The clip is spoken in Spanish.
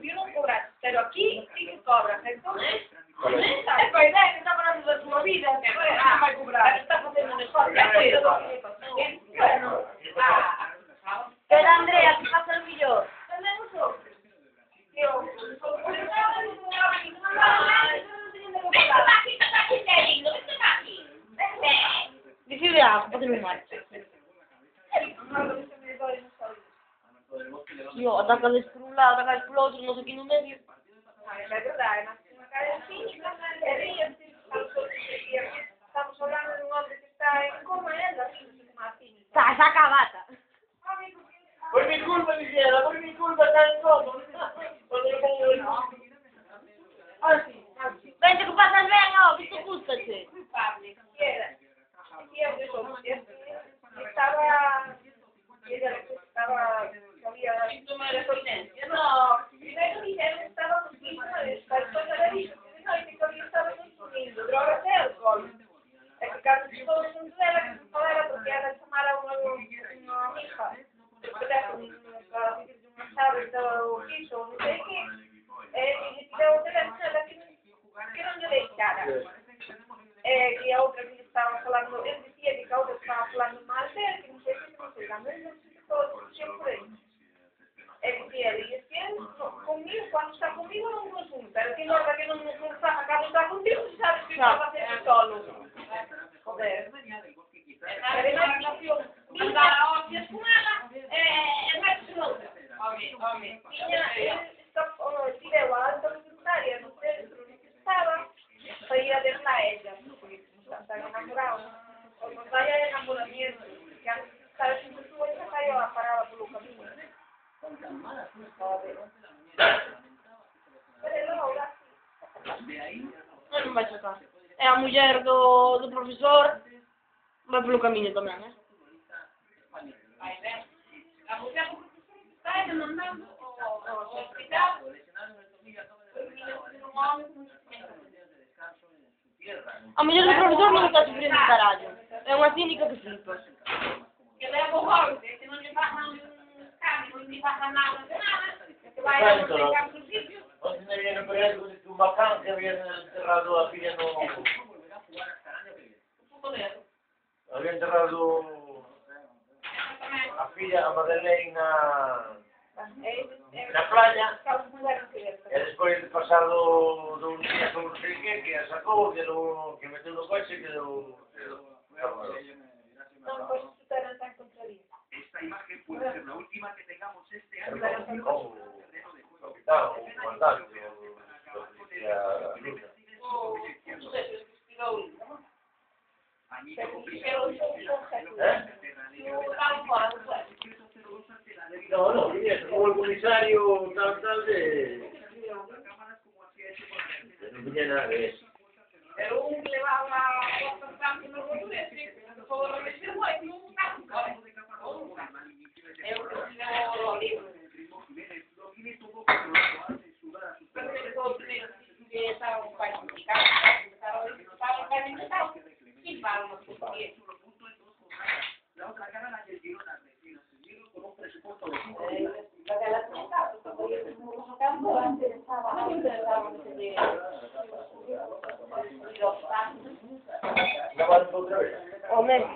Yo no cobras, pero aquí sí que cobras, entonces... ¿Cuál es? Es para idea que está hablando de tu vida, que no va a cobrar, está haciendo un esfuerzo. Pero Andrea, ¿qué pasa el millón? Dice de agua, porque no mal. Yo, atacales por un lado, atacales por otro, no sé quién en medio. Es verdad, una cara cínica, estamos hablando de un hombre que está en coma, la cínica. Saca bata. Por mi culpa, dijera, por mi culpa, está en coma. Vente que pasas ben, ó, que te gústate. Culpable, quiera. Había síntoma de potencia. No, primero dijeron que estaba con síntoma de después de haber dicho que no, y que todavía estaba consumiendo drogas e alcohol. É que cando se todo junto dela, que se falaba porque ela chamara unha hija de teléfono para pedir de unha chave do piso, non sei que, e lle tirou o teléfono ela que non lle deixara. E a outra que lle estaba falando, ele dicía que a outra estaba falando mal dele, que non sei que, cando ele non se todo por aí. E dicía, e es que conmigo, cando está conmigo non consumo, pero que non está, cando está contigo, sabes que está a facer solo. Joder. Pero na relación, mira, hostias con ela, e máis con outra. Home. Tireu a alta voluntaria no centro no que estaba, para ir a verla a ella, porque están enamorados. O nos vaya de enamoramiento, que antes estaba sempre tú, ella saiu a parada polo camiño. Non vai chocar. É a muller do profesor, vai polo camiño tamén, Vai ver. A muller do profesor está demandando o hospital. A muller do profesor non está sufriendo carallo. É unha cínica que flipas. Que leva o golpe, que non lle pasan cambio, non lle pasan nada de nada. Que vai a buscar por sitio. Onde me viene por eso que un bacán que había enterrado a filla no... Había enterrado a filla, a Madeleine na playa, e despois de pasar dun día con non sei que a sacou, que meteu no coche e quedou... Non, pois non tan contrario. Esta imagen puede ser la última que tengamos este año. O capitán, o comandante, o policía Luna. No, como el comisario tal de... No tenía nada que ver. Pero un levaba a bastante no rotura, todo lo que se mueve, un caso. Eu que o libro. Pero que todo primeiro que estaba un país complicado, estaba un país complicado, sin pago, no sé. La otra cara la del Girona, con un presupuesto de 5 La de la tienda, porque el campo antes estaba, no me interesaba que se los ¿La vas a otra vez? O mesmo.